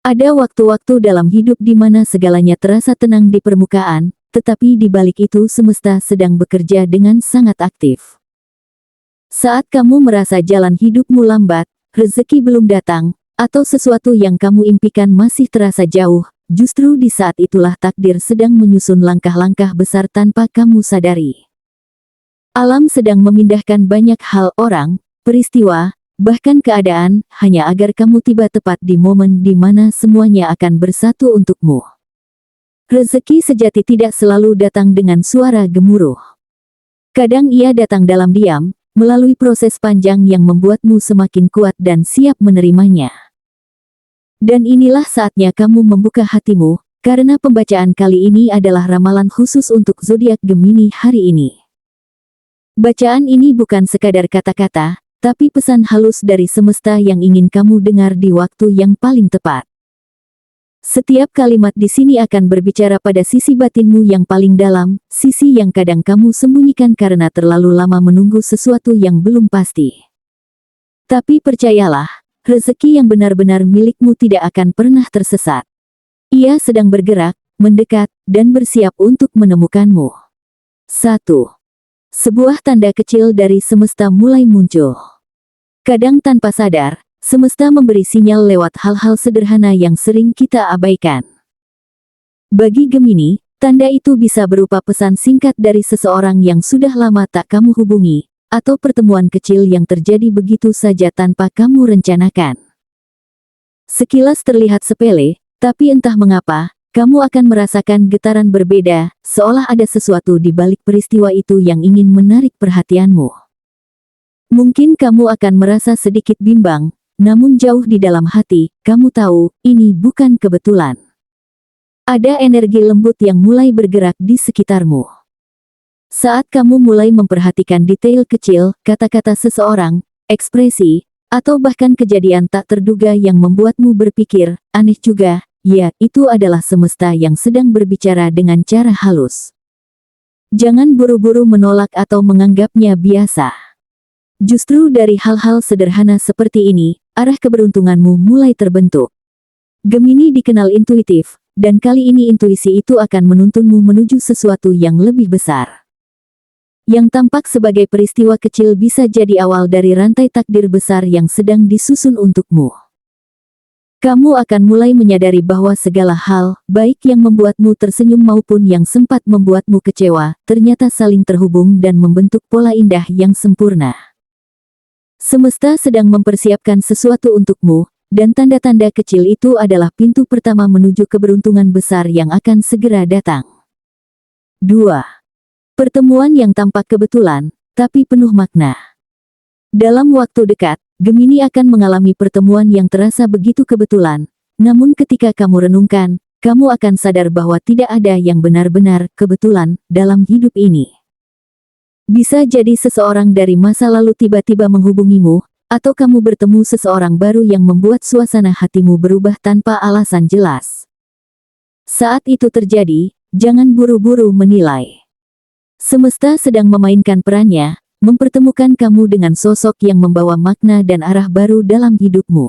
Ada waktu-waktu dalam hidup di mana segalanya terasa tenang di permukaan, tetapi di balik itu semesta sedang bekerja dengan sangat aktif. Saat kamu merasa jalan hidupmu lambat, rezeki belum datang, atau sesuatu yang kamu impikan masih terasa jauh, justru di saat itulah takdir sedang menyusun langkah-langkah besar tanpa kamu sadari. Alam sedang memindahkan banyak hal, orang, peristiwa, bahkan keadaan, hanya agar kamu tiba tepat di momen di mana semuanya akan bersatu untukmu. Rezeki sejati tidak selalu datang dengan suara gemuruh. Kadang ia datang dalam diam, melalui proses panjang yang membuatmu semakin kuat dan siap menerimanya. Dan inilah saatnya kamu membuka hatimu, karena pembacaan kali ini adalah ramalan khusus untuk zodiak Gemini hari ini. Bacaan ini bukan sekadar kata-kata, tapi pesan halus dari semesta yang ingin kamu dengar di waktu yang paling tepat. Setiap kalimat di sini akan berbicara pada sisi batinmu yang paling dalam, sisi yang kadang kamu sembunyikan karena terlalu lama menunggu sesuatu yang belum pasti. Tapi percayalah, rezeki yang benar-benar milikmu tidak akan pernah tersesat. Ia sedang bergerak, mendekat, dan bersiap untuk menemukanmu. 1. Sebuah tanda kecil dari semesta mulai muncul. Kadang tanpa sadar, semesta memberi sinyal lewat hal-hal sederhana yang sering kita abaikan. Bagi Gemini, tanda itu bisa berupa pesan singkat dari seseorang yang sudah lama tak kamu hubungi, atau pertemuan kecil yang terjadi begitu saja tanpa kamu rencanakan. Sekilas terlihat sepele, tapi entah mengapa, kamu akan merasakan getaran berbeda, seolah ada sesuatu di balik peristiwa itu yang ingin menarik perhatianmu. Mungkin kamu akan merasa sedikit bimbang, namun jauh di dalam hati, kamu tahu, ini bukan kebetulan. Ada energi lembut yang mulai bergerak di sekitarmu. Saat kamu mulai memperhatikan detail kecil, kata-kata seseorang, ekspresi, atau bahkan kejadian tak terduga yang membuatmu berpikir, aneh juga, ya, itu adalah semesta yang sedang berbicara dengan cara halus. Jangan buru-buru menolak atau menganggapnya biasa. Justru dari hal-hal sederhana seperti ini, arah keberuntunganmu mulai terbentuk. Gemini dikenal intuitif, dan kali ini intuisi itu akan menuntunmu menuju sesuatu yang lebih besar. Yang tampak sebagai peristiwa kecil bisa jadi awal dari rantai takdir besar yang sedang disusun untukmu. Kamu akan mulai menyadari bahwa segala hal, baik yang membuatmu tersenyum maupun yang sempat membuatmu kecewa, ternyata saling terhubung dan membentuk pola indah yang sempurna. Semesta sedang mempersiapkan sesuatu untukmu, dan tanda-tanda kecil itu adalah pintu pertama menuju keberuntungan besar yang akan segera datang. 2. Pertemuan yang tampak kebetulan, tapi penuh makna. Dalam waktu dekat, Gemini akan mengalami pertemuan yang terasa begitu kebetulan, namun ketika kamu renungkan, kamu akan sadar bahwa tidak ada yang benar-benar kebetulan dalam hidup ini. Bisa jadi seseorang dari masa lalu tiba-tiba menghubungimu, atau kamu bertemu seseorang baru yang membuat suasana hatimu berubah tanpa alasan jelas. Saat itu terjadi, jangan buru-buru menilai. Semesta sedang memainkan perannya, mempertemukan kamu dengan sosok yang membawa makna dan arah baru dalam hidupmu.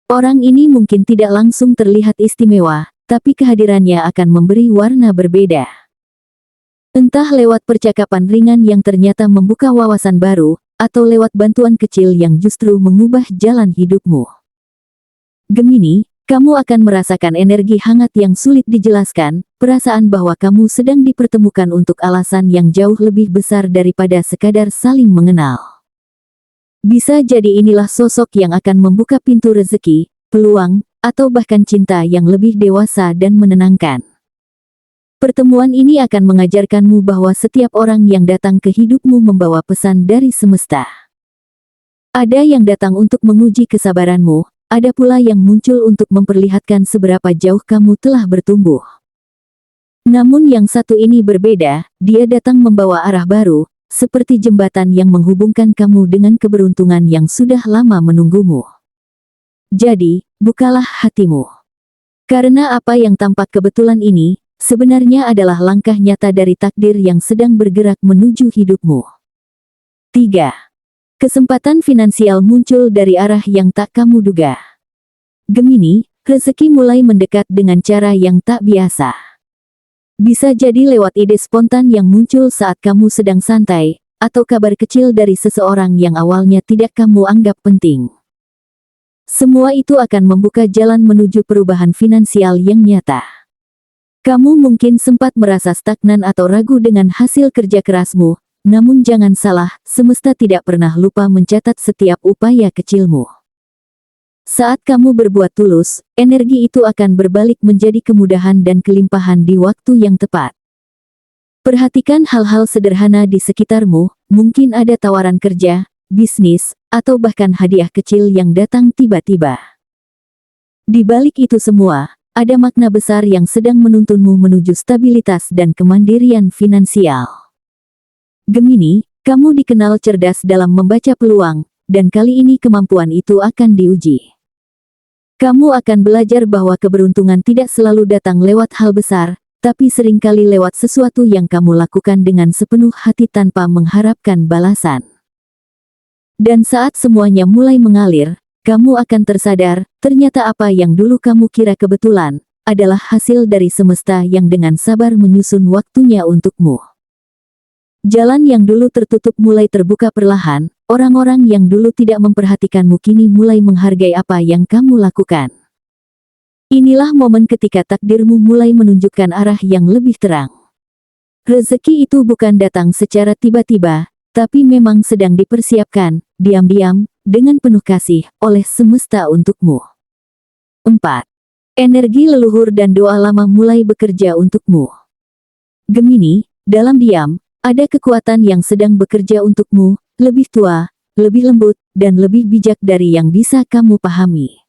Orang ini mungkin tidak langsung terlihat istimewa, tapi kehadirannya akan memberi warna berbeda. Entah lewat percakapan ringan yang ternyata membuka wawasan baru, atau lewat bantuan kecil yang justru mengubah jalan hidupmu. Gemini, kamu akan merasakan energi hangat yang sulit dijelaskan, perasaan bahwa kamu sedang dipertemukan untuk alasan yang jauh lebih besar daripada sekadar saling mengenal. Bisa jadi inilah sosok yang akan membuka pintu rezeki, peluang, atau bahkan cinta yang lebih dewasa dan menenangkan. Pertemuan ini akan mengajarkanmu bahwa setiap orang yang datang ke hidupmu membawa pesan dari semesta. Ada yang datang untuk menguji kesabaranmu, ada pula yang muncul untuk memperlihatkan seberapa jauh kamu telah bertumbuh. Namun yang satu ini berbeda, dia datang membawa arah baru, seperti jembatan yang menghubungkan kamu dengan keberuntungan yang sudah lama menunggumu. Jadi, bukalah hatimu. Karena apa yang tampak kebetulan ini, sebenarnya adalah langkah nyata dari takdir yang sedang bergerak menuju hidupmu. 3. Kesempatan finansial muncul dari arah yang tak kamu duga. Gemini, rezeki mulai mendekat dengan cara yang tak biasa. Bisa jadi lewat ide spontan yang muncul saat kamu sedang santai, atau kabar kecil dari seseorang yang awalnya tidak kamu anggap penting. Semua itu akan membuka jalan menuju perubahan finansial yang nyata. Kamu mungkin sempat merasa stagnan atau ragu dengan hasil kerja kerasmu, namun jangan salah, semesta tidak pernah lupa mencatat setiap upaya kecilmu. Saat kamu berbuat tulus, energi itu akan berbalik menjadi kemudahan dan kelimpahan di waktu yang tepat. Perhatikan hal-hal sederhana di sekitarmu, mungkin ada tawaran kerja, bisnis, atau bahkan hadiah kecil yang datang tiba-tiba. Di balik itu semua, ada makna besar yang sedang menuntunmu menuju stabilitas dan kemandirian finansial. Gemini, kamu dikenal cerdas dalam membaca peluang, dan kali ini kemampuan itu akan diuji. Kamu akan belajar bahwa keberuntungan tidak selalu datang lewat hal besar, tapi seringkali lewat sesuatu yang kamu lakukan dengan sepenuh hati tanpa mengharapkan balasan. Dan saat semuanya mulai mengalir, kamu akan tersadar, ternyata apa yang dulu kamu kira kebetulan, adalah hasil dari semesta yang dengan sabar menyusun waktunya untukmu. Jalan yang dulu tertutup mulai terbuka perlahan, orang-orang yang dulu tidak memperhatikanmu kini mulai menghargai apa yang kamu lakukan. Inilah momen ketika takdirmu mulai menunjukkan arah yang lebih terang. Rezeki itu bukan datang secara tiba-tiba, tapi memang sedang dipersiapkan, diam-diam, dengan penuh kasih, oleh semesta untukmu. 4. Energi leluhur dan doa lama mulai bekerja untukmu. Gemini, dalam diam, ada kekuatan yang sedang bekerja untukmu, lebih tua, lebih lembut, dan lebih bijak dari yang bisa kamu pahami.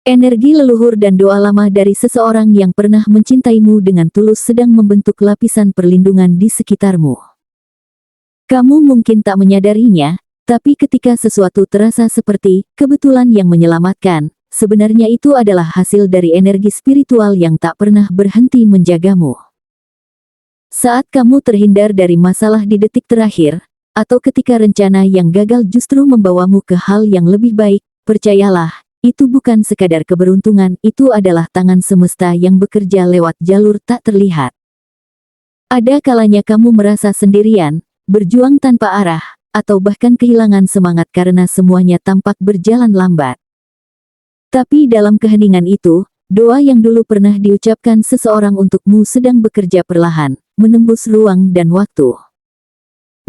Energi leluhur dan doa lama dari seseorang yang pernah mencintaimu dengan tulus sedang membentuk lapisan perlindungan di sekitarmu. Kamu mungkin tak menyadarinya, tapi ketika sesuatu terasa seperti kebetulan yang menyelamatkan, sebenarnya itu adalah hasil dari energi spiritual yang tak pernah berhenti menjagamu. Saat kamu terhindar dari masalah di detik terakhir, atau ketika rencana yang gagal justru membawamu ke hal yang lebih baik, percayalah, itu bukan sekadar keberuntungan, itu adalah tangan semesta yang bekerja lewat jalur tak terlihat. Ada kalanya kamu merasa sendirian, berjuang tanpa arah, atau bahkan kehilangan semangat karena semuanya tampak berjalan lambat. Tapi dalam keheningan itu, doa yang dulu pernah diucapkan seseorang untukmu sedang bekerja perlahan, menembus ruang dan waktu.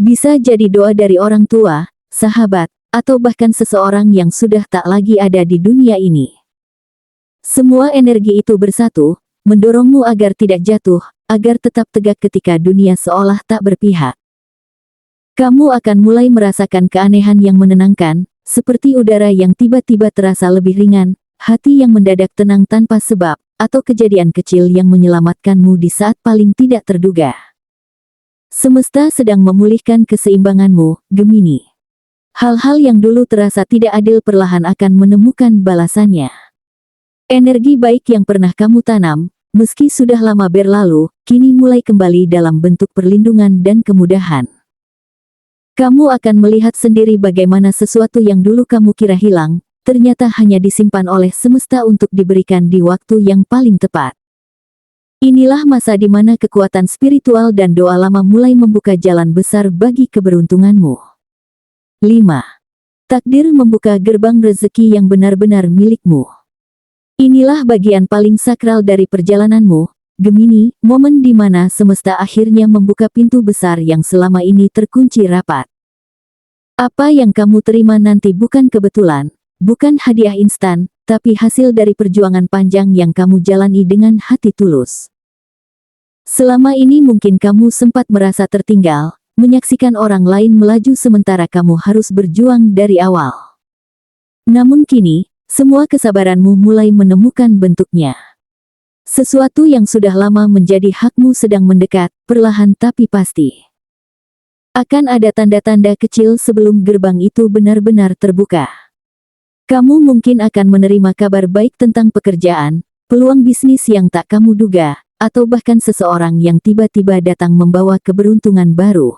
Bisa jadi doa dari orang tua, sahabat, atau bahkan seseorang yang sudah tak lagi ada di dunia ini. Semua energi itu bersatu, mendorongmu agar tidak jatuh, agar tetap tegak ketika dunia seolah tak berpihak. Kamu akan mulai merasakan keanehan yang menenangkan, seperti udara yang tiba-tiba terasa lebih ringan, hati yang mendadak tenang tanpa sebab, atau kejadian kecil yang menyelamatkanmu di saat paling tidak terduga. Semesta sedang memulihkan keseimbanganmu, Gemini. Hal-hal yang dulu terasa tidak adil perlahan akan menemukan balasannya. Energi baik yang pernah kamu tanam, meski sudah lama berlalu, kini mulai kembali dalam bentuk perlindungan dan kemudahan. Kamu akan melihat sendiri bagaimana sesuatu yang dulu kamu kira hilang, ternyata hanya disimpan oleh semesta untuk diberikan di waktu yang paling tepat. Inilah masa di mana kekuatan spiritual dan doa lama mulai membuka jalan besar bagi keberuntunganmu. 5. Takdir membuka gerbang rezeki yang benar-benar milikmu. Inilah bagian paling sakral dari perjalananmu, Gemini, momen di mana semesta akhirnya membuka pintu besar yang selama ini terkunci rapat. Apa yang kamu terima nanti bukan kebetulan, bukan hadiah instan, tapi hasil dari perjuangan panjang yang kamu jalani dengan hati tulus. Selama ini mungkin kamu sempat merasa tertinggal, menyaksikan orang lain melaju sementara kamu harus berjuang dari awal. Namun kini, semua kesabaranmu mulai menemukan bentuknya. Sesuatu yang sudah lama menjadi hakmu sedang mendekat, perlahan tapi pasti. Akan ada tanda-tanda kecil sebelum gerbang itu benar-benar terbuka. Kamu mungkin akan menerima kabar baik tentang pekerjaan, peluang bisnis yang tak kamu duga, atau bahkan seseorang yang tiba-tiba datang membawa keberuntungan baru.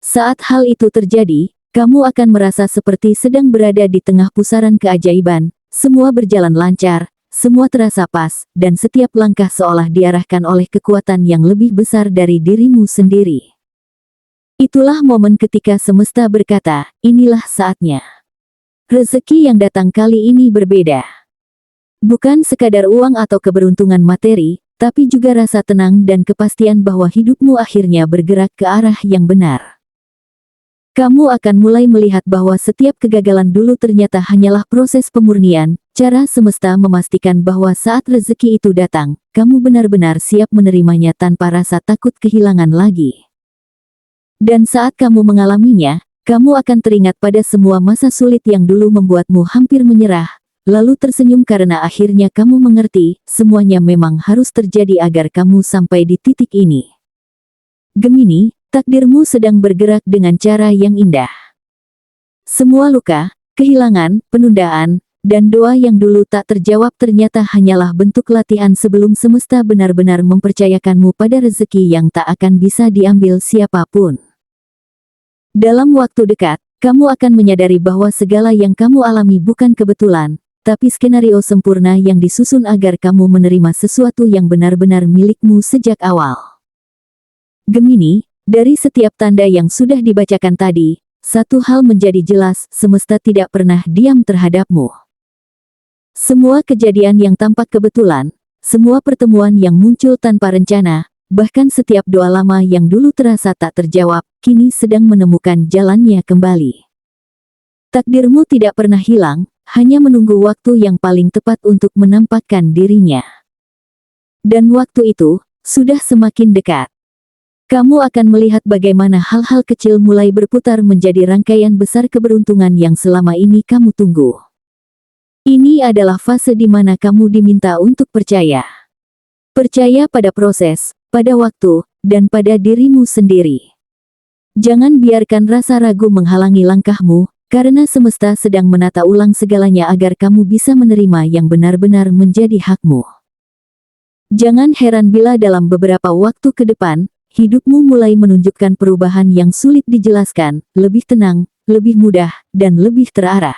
Saat hal itu terjadi, kamu akan merasa seperti sedang berada di tengah pusaran keajaiban, Semua berjalan lancar, semua terasa pas, dan setiap langkah seolah diarahkan oleh kekuatan yang lebih besar dari dirimu sendiri. Itulah momen ketika semesta berkata, inilah saatnya. Rezeki yang datang kali ini berbeda. Bukan sekadar uang atau keberuntungan materi, tapi juga rasa tenang dan kepastian bahwa hidupmu akhirnya bergerak ke arah yang benar. Kamu akan mulai melihat bahwa setiap kegagalan dulu ternyata hanyalah proses pemurnian, cara semesta memastikan bahwa saat rezeki itu datang, kamu benar-benar siap menerimanya tanpa rasa takut kehilangan lagi. Dan saat kamu mengalaminya, kamu akan teringat pada semua masa sulit yang dulu membuatmu hampir menyerah, lalu tersenyum karena akhirnya kamu mengerti, semuanya memang harus terjadi agar kamu sampai di titik ini. Gemini, takdirmu sedang bergerak dengan cara yang indah. Semua luka, kehilangan, penundaan, dan doa yang dulu tak terjawab ternyata hanyalah bentuk latihan sebelum semesta benar-benar mempercayakanmu pada rezeki yang tak akan bisa diambil siapapun. Dalam waktu dekat, kamu akan menyadari bahwa segala yang kamu alami bukan kebetulan, tapi skenario sempurna yang disusun agar kamu menerima sesuatu yang benar-benar milikmu sejak awal. Gemini, dari setiap tanda yang sudah dibacakan tadi, satu hal menjadi jelas, semesta tidak pernah diam terhadapmu. Semua kejadian yang tampak kebetulan, semua pertemuan yang muncul tanpa rencana, bahkan setiap doa lama yang dulu terasa tak terjawab, kini sedang menemukan jalannya kembali. Takdirmu tidak pernah hilang, hanya menunggu waktu yang paling tepat untuk menampakkan dirinya. Dan waktu itu, sudah semakin dekat. Kamu akan melihat bagaimana hal-hal kecil mulai berputar menjadi rangkaian besar keberuntungan yang selama ini kamu tunggu. Ini adalah fase di mana kamu diminta untuk percaya. Percaya pada proses, pada waktu, dan pada dirimu sendiri. Jangan biarkan rasa ragu menghalangi langkahmu, karena semesta sedang menata ulang segalanya agar kamu bisa menerima yang benar-benar menjadi hakmu. Jangan heran bila dalam beberapa waktu ke depan, hidupmu mulai menunjukkan perubahan yang sulit dijelaskan, lebih tenang, lebih mudah, dan lebih terarah.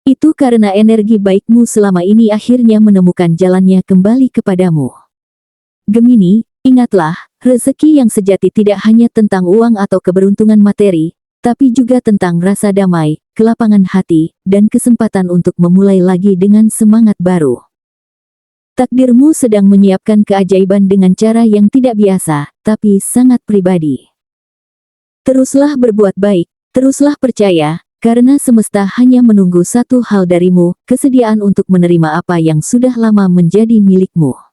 Itu karena energi baikmu selama ini akhirnya menemukan jalannya kembali kepadamu. Gemini, ingatlah, rezeki yang sejati tidak hanya tentang uang atau keberuntungan materi, tapi juga tentang rasa damai, kelapangan hati, dan kesempatan untuk memulai lagi dengan semangat baru. Takdirmu sedang menyiapkan keajaiban dengan cara yang tidak biasa, tapi sangat pribadi. Teruslah berbuat baik, teruslah percaya, karena semesta hanya menunggu satu hal darimu, kesediaan untuk menerima apa yang sudah lama menjadi milikmu.